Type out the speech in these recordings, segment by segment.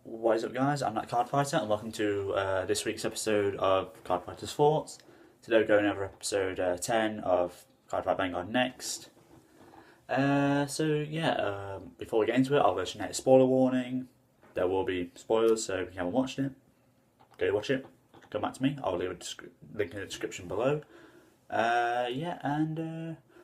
What is up, guys? I'm that CardFighter, and welcome to this week's episode of CardFighters Thoughts. Today we're going over episode 10 of CardFight Vanguard Next. Before we get into it, I'll let you know spoiler warning. There will be spoilers, so if you haven't watched it, go watch it. Come back to me. I'll leave a link in the description below.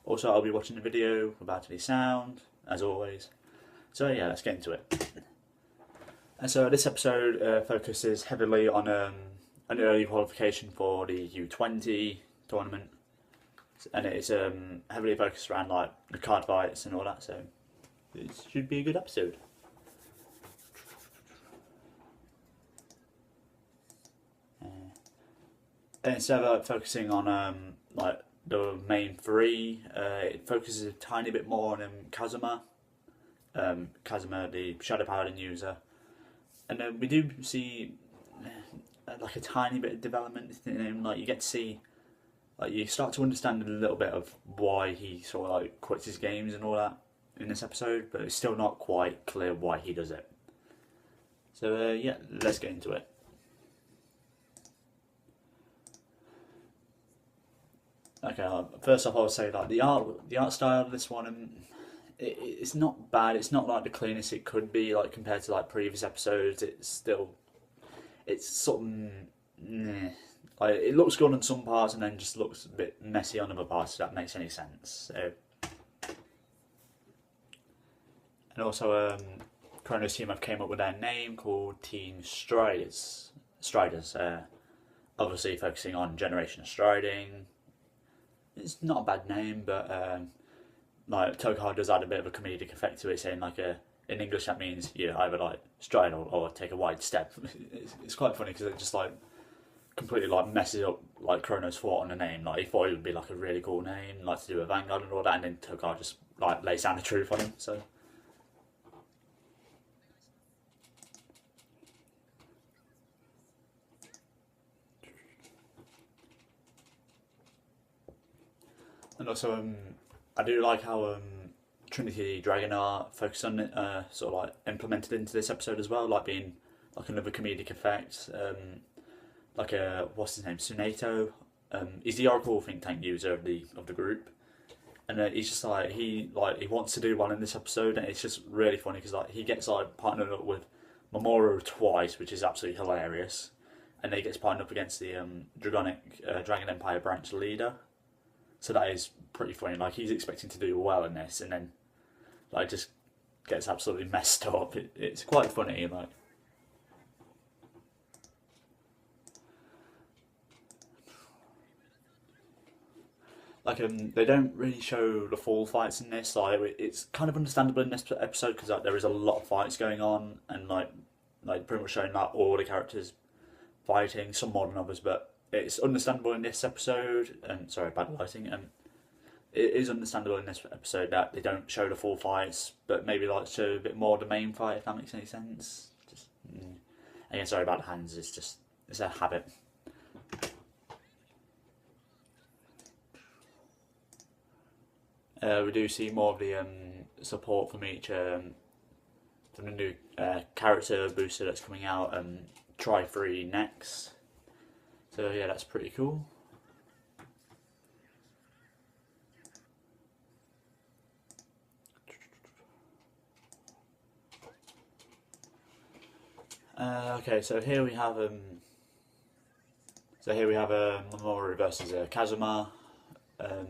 Also I'll be watching the video without any sound, as always. So yeah, let's get into it. And so this episode focuses heavily on an early qualification for the U20 tournament, and it's heavily focused around like the card fights and all that. So it should be a good episode. And instead of focusing on like the main three, it focuses a tiny bit more on Kazuma, the Shadow Paladin user. And then we do see like a tiny bit of development in him. Like you get to see, like you start to understand a little bit of why he sort of like quits his games and all that in this episode, but it's still not quite clear why he does it. So yeah, let's get into it. Okay, first off, I would say like the art style of this one, it's not bad. It's not like the cleanest it could be, like compared to like previous episodes. It's sort of like it looks good on some parts and then just looks a bit messy on other parts. If that makes any sense. So, and also, Chrono's team have came up with their name called Team Striders. Obviously focusing on Generation Striding. It's not a bad name, but like Tokar does add a bit of a comedic effect to it, saying like in English that means you either like stride or take a wide step. It's quite funny because it just like completely like messes up like Chrono's thought on the name. Like he thought it would be like a really cool name, like to do with Vanguard and all that, and then Tokar just like lays down the truth on him. So. And also, I do like how Trinity Dragon Art focused on it, sort of like implemented into this episode as well, like being like another comedic effect. Like what's his name, Tsuneto. He's the Oracle think tank user of the group, and he's just like he wants to do one in this episode, and it's just really funny because like he gets like partnered up with Mamoru twice, which is absolutely hilarious, and then he gets partnered up against the Dragon Empire branch leader. So that is pretty funny. Like he's expecting to do well in this, and then like just gets absolutely messed up. It's quite funny. They don't really show the full fights in this. Like it's kind of understandable in this episode because like there is a lot of fights going on, and like pretty much showing like all the characters fighting, some more than others, but it's understandable in this episode, and sorry, bad lighting, it is understandable in this episode that they don't show the full fights, but maybe like show a bit more of the main fight, if that makes any sense. Again, sorry about the hands, it's a habit. We do see more of the support from from the new character booster that's coming out, Try 3 next. So yeah, that's pretty cool. Okay, so here we have Mamoru versus Kazuma. I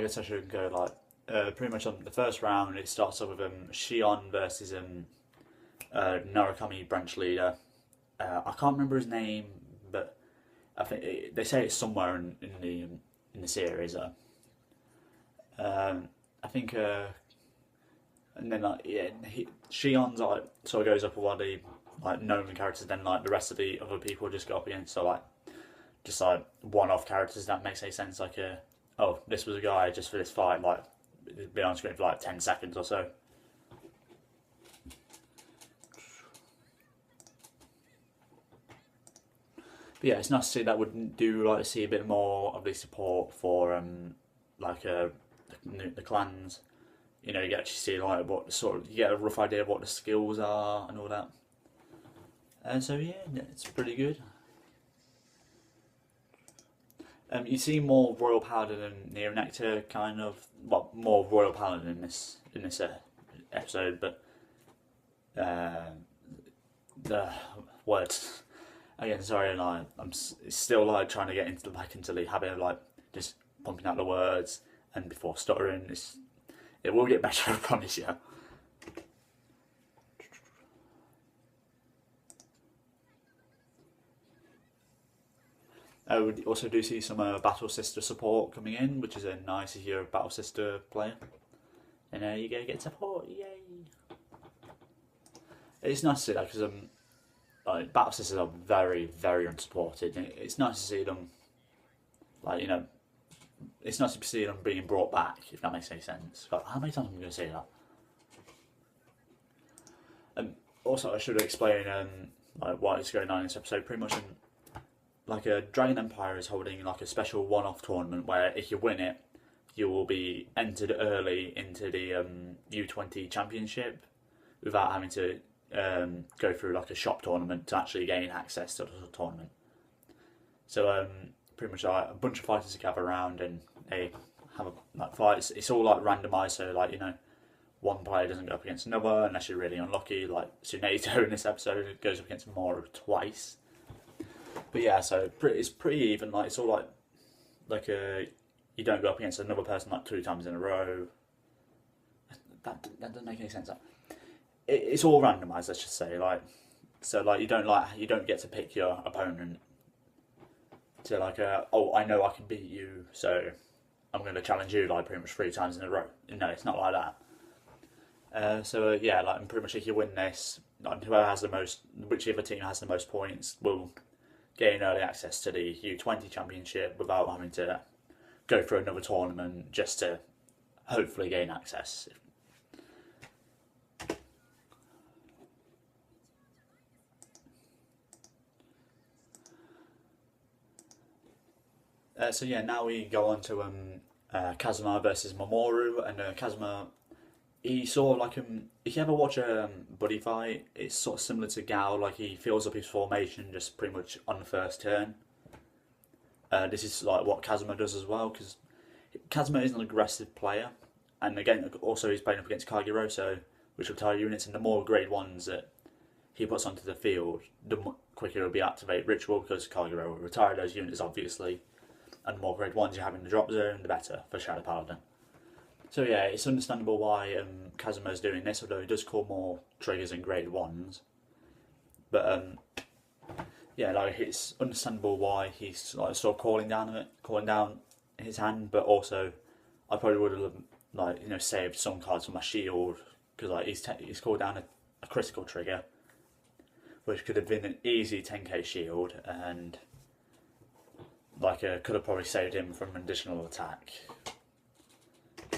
guess I should go like pretty much on the first round. It starts off with Shion versus Narukami branch leader. I can't remember his name, but I think they say it's somewhere in the series. I think, and then like yeah, Shion's like sort of goes up with one of the like known characters. Then like the rest of the other people just go up against just like one-off characters. That makes any sense. Like oh, this was a guy just for this fight. Like it's been on screen for like 10 seconds or so. But yeah, it's nice to see that. Would do like to see a bit more of the support for the clans you know, you get to see like what sort of, you get a rough idea of what the skills are and all that. And so yeah, it's pretty good. You see more Royal Paladin and Neo Nectar kind of, well, more Royal Paladin in this episode, but the words again. Sorry, like I'm still like trying to get into the habit of like just pumping out the words and before stuttering. It will get better, I promise you. We also do see some Battle Sister support coming in, which is nice if you're a Battle Sister player. And you get support, yay! It's nice to see that because like Battle Sisters are very, very unsupported. And it's nice to see them, like, you know, it's nice to see them being brought back, if that makes any sense. Like, how many times am I going to say that? Also, I should explain like what is going on in this episode. Pretty much, like Dragon Empire is holding like a special one-off tournament where if you win it, you will be entered early into the U20 Championship without having to go through like a shop tournament to actually gain access to the tournament. So pretty much like a bunch of fighters gather around and they have like fights. It's all like randomised, so like, you know, one player doesn't go up against another unless you're really unlucky. Like Tsunato in this episode goes up against Moro twice. But yeah, so it's pretty even. Like it's all like you don't go up against another person like 2 times in a row. That doesn't make any sense. It's all randomised, let's just say. Like so, like you don't get to pick your opponent to like oh, I know I can beat you, so I'm going to challenge you like pretty much 3 times in a row. No, it's not like that. So yeah, like pretty much if you win this, like whichever team has the most points will gain early access to the U20 Championship without having to go through another tournament just to hopefully gain access. So yeah, now we go on to Kazuma versus Mamoru, and Kazuma, he sort of like if you ever watch a buddy fight, it's sort of similar to Gao. Like he fills up his formation just pretty much on the first turn. This is like what Kazuma does as well, because Kazuma is an aggressive player, and again also he's playing up against Kagero, which will tire units, and the more grade 1s that he puts onto the field, the quicker it'll be activate ritual, because Kagero will retire those units obviously, and the more grade 1s you have in the drop zone, the better for Shadow Paladin. So yeah, it's understandable why Kazuma's doing this, although he does call more triggers in grade 1s. But yeah, like it's understandable why he's like sort of calling down his hand, but also I probably would have like, you know, saved some cards for my shield, because like he's called down a critical trigger, which could have been an easy 10k shield, and like could have probably saved him from an additional attack.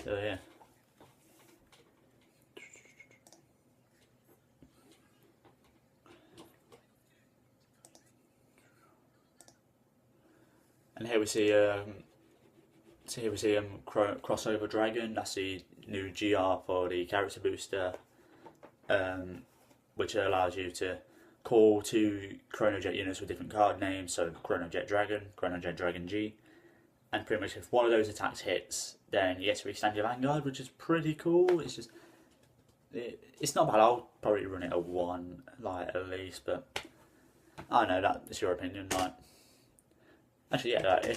So yeah. And here we see Crossover Dragon. That's the new GR for the character booster, which allows you to call 2 Chronojet units with different card names. So Chronojet Dragon G, and pretty much if one of those attacks hits, then you get to extend your Vanguard, which is pretty cool. It's just it's not bad. I'll probably run it at 1, like at least, but I don't know, that's your opinion. Like, actually, yeah,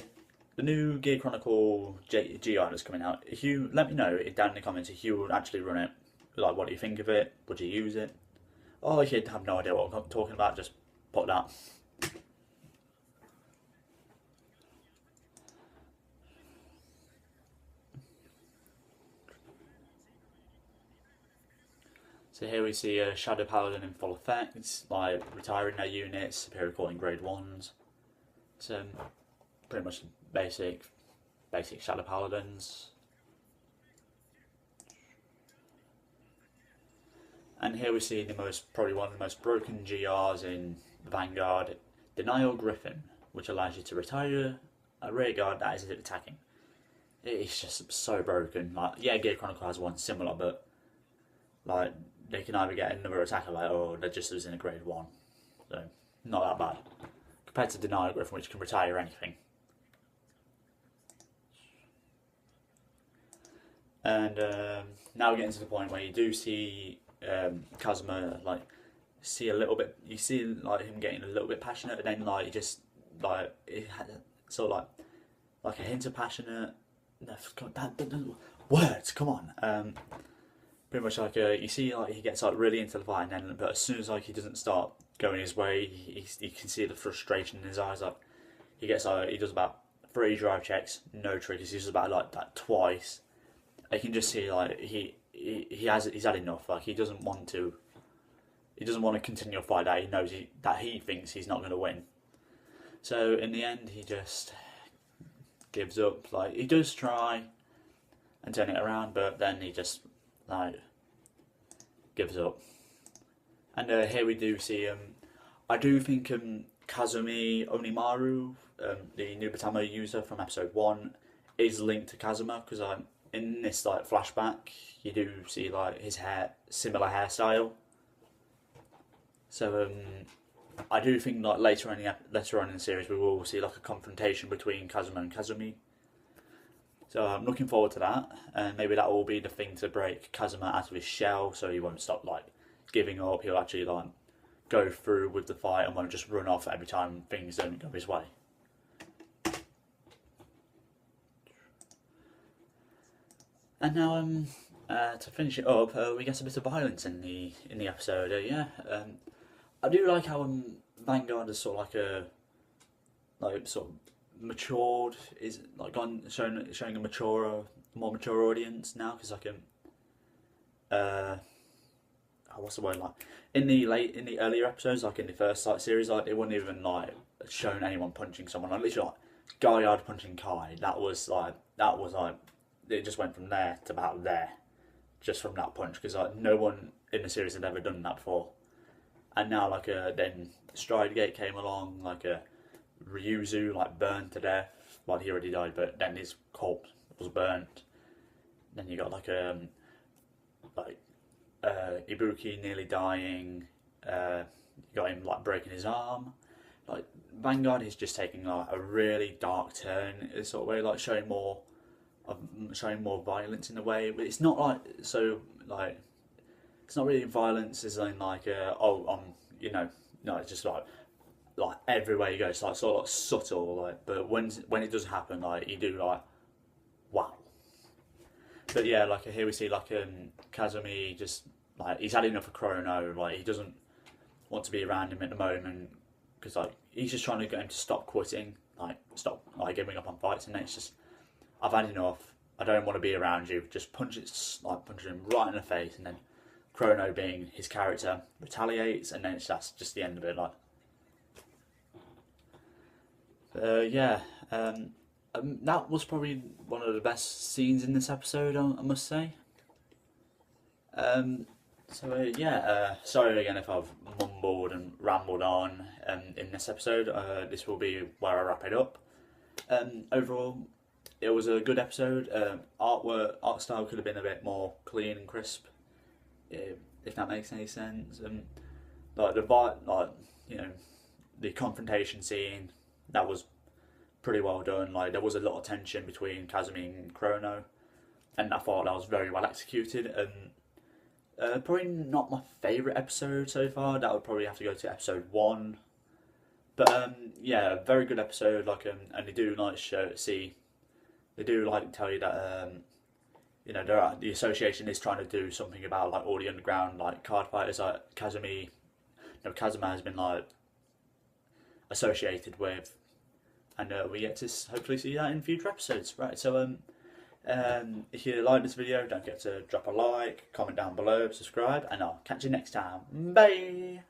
the new Gear Chronicle GR that's coming out. If you let me know down in the comments if you would actually run it, like what do you think of it? Would you use it? Or if you have no idea what I'm talking about, just put that. So here we see Shadow Paladin in full effect, like retiring their units, superior calling grade 1s. So pretty much basic Shadow Paladins. And here we see probably one of the most broken GRs in Vanguard, Denial Griffin, which allows you to retire a rear guard that is attacking. it's just so broken. Like, yeah, Gear Chronicle has one similar, but like they can either get another attacker later or they're just losing a grade 1. So, not that bad. Compared to Denial Griffin, which can retire anything. And now we're getting to the point where you do see Kazuma, like, see a little bit, you see like him getting a little bit passionate, and then like just like it had sort of like a hint of passionate. No, words, come on. Pretty much like you see like he gets like really into the fight, and then but as soon as like he doesn't start going his way, you can see the frustration in his eyes. Like he gets like he does about 3 drive checks, no triggers. He does about like that twice. I can just see like he's had enough. Like he doesn't want to continue a fight that he knows that he thinks he's not going to win. So in the end, he just gives up. Like he does try and turn it around, but then he just like gives up. And here we do see I do think Kazumi Onimaru, the Nubatama user from episode 1, is linked to Kazuma, because in this like flashback you do see like his similar hairstyle. So I do think like later on in the series we will see like a confrontation between Kazuma and Kazumi. So I'm looking forward to that, and maybe that will be the thing to break Kazuma out of his shell, so he won't stop like giving up. He'll actually like go through with the fight and won't just run off every time things don't go his way. And now to finish it up, we get a bit of violence in the episode. I do like how Vanguard is sort of like sort of matured, is like showing a more mature audience now, because like what's the word, like in the earlier episodes, like in the first like series, like it wouldn't even like shown anyone punching someone. Like literally like Gaillard punching Kai. That was like it just went from there to about there, just from that punch, because like no one in the series had ever done that before. And now like then Stridegate came along, like Ryuzu like burned to death. Well, he already died, but then his corpse was burnt. Then you got like Ibuki nearly dying. You got him like breaking his arm. Like Vanguard is just taking like a really dark turn in a sort of way, like showing more violence in a way, but it's not like so like it's not really violence as in like no, it's just like everywhere you go, it's like sort of like subtle, like, but when it does happen, like you do like wow. But yeah, like here we see like Kazumi just like he's had enough of Chrono, like he doesn't want to be around him at the moment, because like he's just trying to get him to stop quitting, like stop like giving up on fights, and then it's just I've had enough, I don't want to be around you, just punching him right in the face, and then Chrono, being his character, retaliates, and then that's just the end of it. Like, that was probably one of the best scenes in this episode, I must say. Sorry again if I've mumbled and rambled on in this episode. This will be where I wrap it up. Overall, it was a good episode. Art style could have been a bit more clean and crisp, if that makes any sense. And like the confrontation scene, that was pretty well done. Like there was a lot of tension between Kazumi and Chrono, and I thought that was very well executed. And probably not my favourite episode so far. That would probably have to go to episode 1. But yeah, very good episode. Like and they do like they do like tell you that the association is trying to do something about like all the underground like card fighters, like Kazuma has been like associated with, and we get to hopefully see that in future episodes. Right, so if you like this video, don't forget to drop a like, comment down below, subscribe, and I'll catch you next time. Bye.